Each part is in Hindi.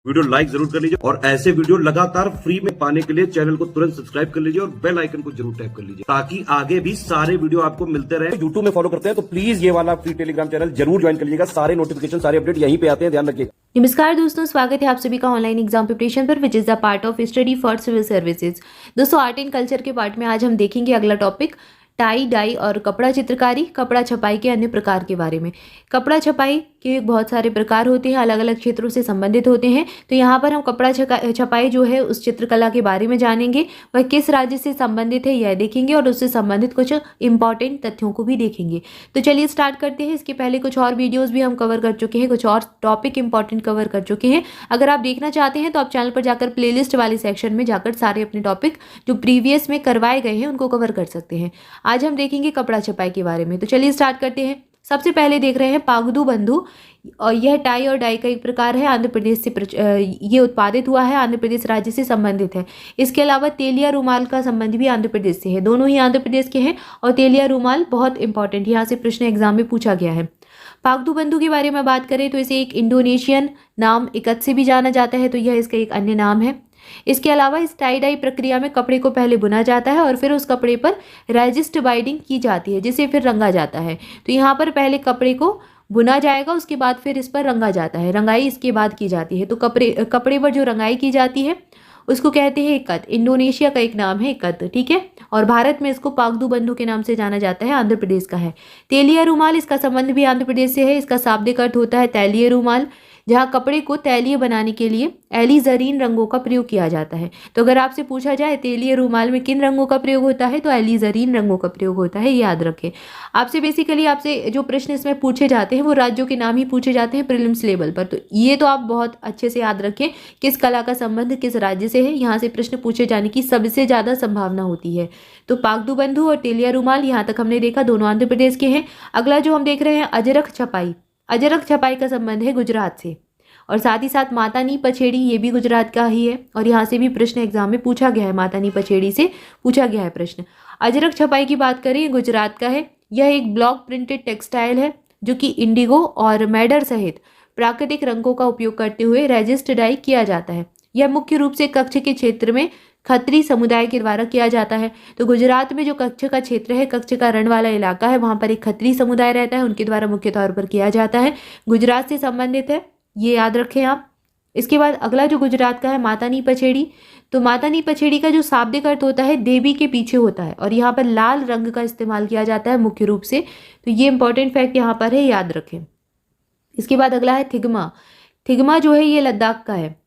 वीडियो लाइक जरूर कर लीजिए और ऐसे वीडियो लगातार फ्री में पाने के लिए चैनल को तुरंत सब्सक्राइब कर लीजिए और बेल आइकन को जरूर टैप कर लीजिए ताकि आगे भी सारे वीडियो आपको मिलते रहे। यूट्यूब में फॉलो करते हैं तो प्लीज ये वाला फ्री टेलीग्राम चैनल जरूर ज्वाइन कर लीजिएगा। सारे नोटिफिकेशन सारे अपडेट यहीं पे आते हैं, ध्यान रखिएगा। नमस्कार दोस्तों, स्वागत है आप सभी का ऑनलाइन एग्जाम प्रिपरेशन पर which is the part of study for civil services. दोस्तों आर्ट एंड कल्चर के पार्ट में आज हम देखेंगे अगला टॉपिक टाई डाई और कपड़ा चित्रकारी, कपड़ा छपाई के अन्य प्रकार के बारे में। कपड़ा छपाई के बहुत सारे प्रकार होते हैं, अलग अलग क्षेत्रों से संबंधित होते हैं। तो यहाँ पर हम कपड़ा छपाई जो है उस चित्रकला के बारे में जानेंगे, वह किस राज्य से संबंधित है यह देखेंगे और उससे संबंधित कुछ इंपॉर्टेंट तथ्यों को भी देखेंगे। तो चलिए स्टार्ट करते हैं। इसके पहले कुछ और वीडियोज़ भी हम कवर कर चुके हैं, कुछ और टॉपिक इंपॉर्टेंट कवर कर चुके हैं। अगर आप देखना चाहते हैं तो आप चैनल पर जाकर प्लेलिस्ट वाले सेक्शन में जाकर सारे अपने टॉपिक जो प्रीवियस में करवाए गए हैं उनको कवर कर सकते हैं। आज हम देखेंगे कपड़ा छपाई के बारे में। तो चलिए स्टार्ट करते हैं। सबसे पहले देख रहे हैं पागदू बंधु, और यह टाई और डाई का एक प्रकार है। आंध्र प्रदेश से ये उत्पादित हुआ है, आंध्र प्रदेश राज्य से संबंधित है। इसके अलावा तेलिया रुमाल का संबंध भी आंध्र प्रदेश से है। दोनों ही आंध्र प्रदेश के हैं और तेलिया रुमाल बहुत इंपॉर्टेंट, यहाँ से प्रश्न एग्जाम में पूछा गया है। पागदू बंधु के बारे में बात करें तो इसे एक इंडोनेशियन नाम इकत से भी जाना जाता है, तो यह इसका एक अन्य नाम है। इसके अलावा इस टाई डाई प्रक्रिया में कपड़े को पहले बुना जाता है और फिर उस कपड़े पर रेजिस्ट बाइंडिंग की जाती है, जिसे फिर रंगा जाता है। तो यहाँ पर पहले कपड़े को बुना जाएगा, उसके बाद फिर इस पर रंगा जाता है। रंगाई इसके बाद की जाती है। तो कपड़े पर जो रंगाई की जाती है उसको कहते हैं इकत। इंडोनेशिया का एक नाम है इकत, ठीक है। और भारत में इसको पागदू बंधु के नाम से जाना जाता है, आंध्र प्रदेश का है। तेलिया रुमाल, इसका संबंध भी आंध्र प्रदेश से है। इसका शाब्दिक अर्थ होता है तैलीय रुमाल, जहाँ कपड़े को तैलीय बनाने के लिए एलिजरीन रंगों का प्रयोग किया जाता है। तो अगर आपसे पूछा जाए तेलीय रुमाल में किन रंगों का प्रयोग होता है, तो एलिजरीन रंगों का प्रयोग होता है, याद रखें। आपसे जो प्रश्न इसमें पूछे जाते हैं वो राज्यों के नाम ही पूछे जाते हैं प्रीलिम्स लेवल पर। तो ये तो आप बहुत अच्छे से याद रखें, किस कला का संबंध किस राज्य से है, यहाँ से प्रश्न पूछे जाने की सबसे ज़्यादा संभावना होती है। तो पागदू बंधु और तेलिया रुमाल यहाँ तक हमने देखा, दोनों आंध्र प्रदेश के हैं। अगला जो हम देख रहे हैं अजरक छपाई। अजरक छपाई का संबंध है गुजरात से, और साथ ही साथ मातानी पछेड़ी, ये भी गुजरात का ही है और यहाँ से भी प्रश्न एग्जाम में पूछा गया है। मातानी पछेड़ी से पूछा गया है प्रश्न। अजरक छपाई की बात करें, गुजरात का है। यह एक ब्लॉक प्रिंटेड टेक्सटाइल है जो कि इंडिगो और मैडर सहित प्राकृतिक रंगों का उपयोग करते हुए रेजिस्ट डाई किया जाता है। यह मुख्य रूप से कच्छ के क्षेत्र में खत्री समुदाय के द्वारा किया जाता है। तो गुजरात में जो कच्छ का क्षेत्र है, कच्छ का रण वाला इलाका है, वहाँ पर एक खत्री समुदाय रहता है, उनके द्वारा मुख्य तौर पर किया जाता है। गुजरात से संबंधित है, ये याद रखें आप। इसके बाद अगला जो गुजरात का है मातानी पछेड़ी। तो मातानी पछेड़ी का जो शाब्दिक अर्थ होता है देवी के पीछे होता है, और यहाँ पर लाल रंग का इस्तेमाल किया जाता है मुख्य रूप से। तो ये इंपॉर्टेंट फैक्ट यहाँ पर है, याद रखें। इसके बाद अगला है थिगमा। थिगमा जो है ये लद्दाख का है।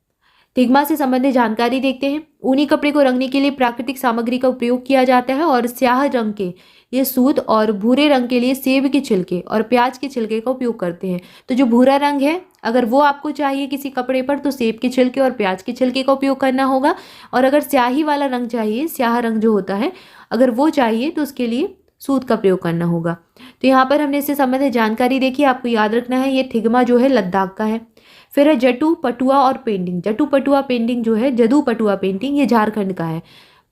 थिगमा से संबंधित जानकारी देखते हैं। ऊनी कपड़े को रंगने के लिए प्राकृतिक सामग्री का उपयोग किया जाता है, और स्याह रंग के लिए सूत और भूरे रंग के लिए सेब के छिलके और प्याज के छिलके का उपयोग करते हैं। तो जो भूरा रंग है अगर वो आपको चाहिए किसी कपड़े पर तो सेब के छिलके और प्याज के छिलके का उपयोग करना होगा, और अगर स्याही वाला रंग चाहिए, स्याह रंग जो होता है, अगर वो चाहिए तो उसके लिए सूत का प्रयोग करना होगा। तो यहाँ पर हमने इससे संबंधित जानकारी देखी, आपको याद रखना है। ये थिगमा जो है लद्दाख का है। फिर है जटू पटुआ और पेंटिंग। जटू पटुआ पेंटिंग जो है, जदू पटुआ पेंटिंग, ये झारखंड का है।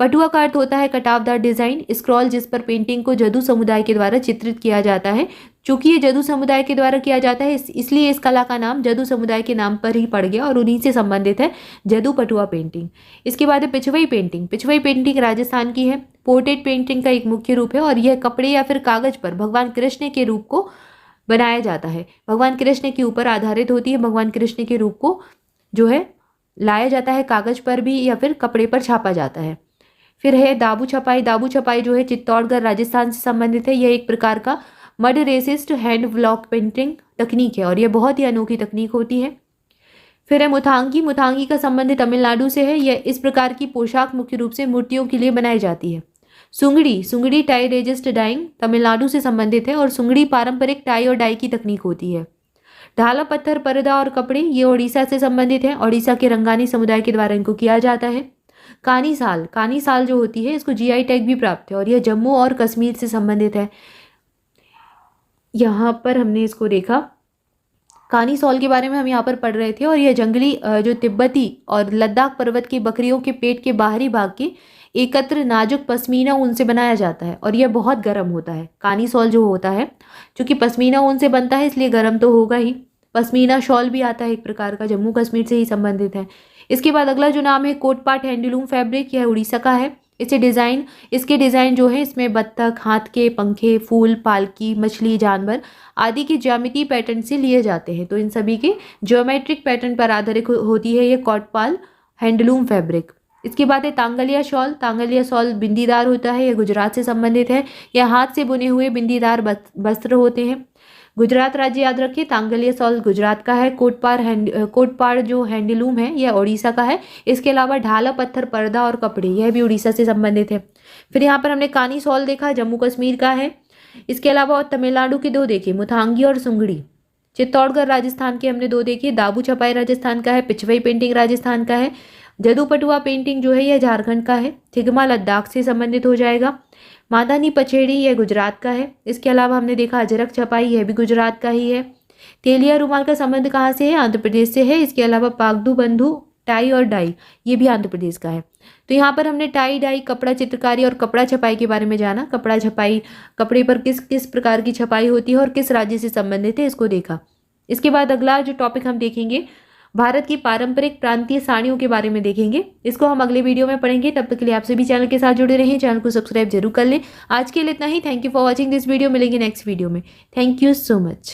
पटुआ का अर्थ होता है कटावदार डिजाइन, स्क्रॉल, जिस पर पेंटिंग को जदू समुदाय के द्वारा चित्रित किया जाता है। चूंकि ये जदू समुदाय के द्वारा किया जाता है इसलिए इस कला का नाम जदू समुदाय के नाम पर ही पड़ गया, और उन्हीं से संबंधित है जदू पटुआ पेंटिंग। इसके बाद है पिछवई पेंटिंग। पिछवई पेंटिंग राजस्थान की है। पोर्ट्रेट पेंटिंग का एक मुख्य रूप है, और यह कपड़े या फिर कागज पर भगवान कृष्ण के रूप को बनाया जाता है। भगवान कृष्ण के ऊपर आधारित होती है। भगवान कृष्ण के रूप को जो है लाया जाता है, कागज पर भी या फिर कपड़े पर छापा जाता है। फिर है दाबू छपाई। दाबू छपाई जो है चित्तौड़गढ़ राजस्थान से संबंधित है। यह एक प्रकार का mud resist hand block painting तकनीक है, और यह बहुत ही अनोखी तकनीक होती है। फिर है मुथांगी। मुथांगी का संबंध तमिलनाडु से है। यह इस प्रकार की पोशाक मुख्य रूप से मूर्तियों के लिए बनाई जाती है। सुंगड़ी। सुंगड़ी टाई रेजिस्ट डाइंग तमिलनाडु से संबंधित है, और सुंगड़ी पारंपरिक टाई और डाई की तकनीक होती है। ढाला पत्थर, पर्दा और कपड़े, ये ओडिशा से संबंधित है। ओडिशा के रंगानी समुदाय के द्वारा इनको किया जाता है। कानी साल। कानी साल जो होती है इसको जीआई टैग भी प्राप्त है, और यह जम्मू और कश्मीर से संबंधित है। यहाँ पर हमने इसको देखा, कानी सॉल के बारे में हम यहाँ पर पढ़ रहे थे, और यह जंगली जो तिब्बती और लद्दाख पर्वत की बकरियों के पेट के बाहरी भाग के एकत्र नाजुक पश्मीना ऊन से बनाया जाता है, और यह बहुत गर्म होता है। कानी सॉल जो होता है, चूंकि पश्मीना ऊन से बनता है इसलिए गर्म तो होगा ही। पश्मीना शॉल भी आता है एक प्रकार का, जम्मू कश्मीर से ही संबंधित है। इसके बाद अगला जो नाम है कोटपाट हैंडलूम फैब्रिक, यह उड़ीसा का है। इसके डिज़ाइन जो है इसमें बत्तख, हाथ के पंखे, फूल, पालकी, मछली, जानवर आदि के ज्यामितीय पैटर्न से लिए जाते हैं। तो इन सभी के ज्योमेट्रिक पैटर्न पर आधारित होती है ये कोटपाल हैंडलूम फैब्रिक। इसके बाद है तांगलिया शॉल। तांगलिया शॉल बिंदीदार होता है, यह गुजरात से संबंधित है। यह हाथ से बुने हुए बिंदीदार वस्त्र होते हैं। गुजरात राज्य याद रखिए, तांगलिया शॉल गुजरात का है। कोटपाड़ जो हैंडलूम है यह उड़ीसा का है। इसके अलावा ढाला पत्थर पर्दा और कपड़े, यह भी उड़ीसा से संबंधित है। फिर यहाँ पर हमने कानी शॉल देखा, जम्मू कश्मीर का है। इसके अलावा और तमिलनाडु के दो देखे, मुथांगी और सुंगड़ी। चित्तौड़गढ़ राजस्थान के हमने दो देखी, दाबू छपाई राजस्थान का है, पिछवई पेंटिंग राजस्थान का है। जदू पटुआ पेंटिंग जो है यह झारखंड का है। थिगमा लद्दाख से संबंधित हो जाएगा। मादानी पचेड़ी यह गुजरात का है। इसके अलावा हमने देखा अजरक छपाई, यह भी गुजरात का ही है। तेलिया रुमाल का संबंध कहाँ से है? आंध्र प्रदेश से है। इसके अलावा पागदू बंधु टाई और डाई, ये भी आंध्र प्रदेश का है। तो यहाँ पर हमने टाई डाई, कपड़ा चित्रकारी और कपड़ा छपाई के बारे में जाना। कपड़ा छपाई, कपड़े पर किस किस प्रकार की छपाई होती है और किस राज्य से संबंधित है, इसको देखा। इसके बाद अगला जो टॉपिक हम देखेंगे भारत की पारंपरिक प्रांतीय साड़ियों के बारे में देखेंगे। इसको हम अगले वीडियो में पढ़ेंगे। तब तक के लिए आप सभी चैनल के साथ जुड़े रहें, चैनल को सब्सक्राइब जरूर कर लें। आज के लिए इतना ही। Thank you for watching this video. मिलेंगे नेक्स्ट वीडियो में। Thank you so much.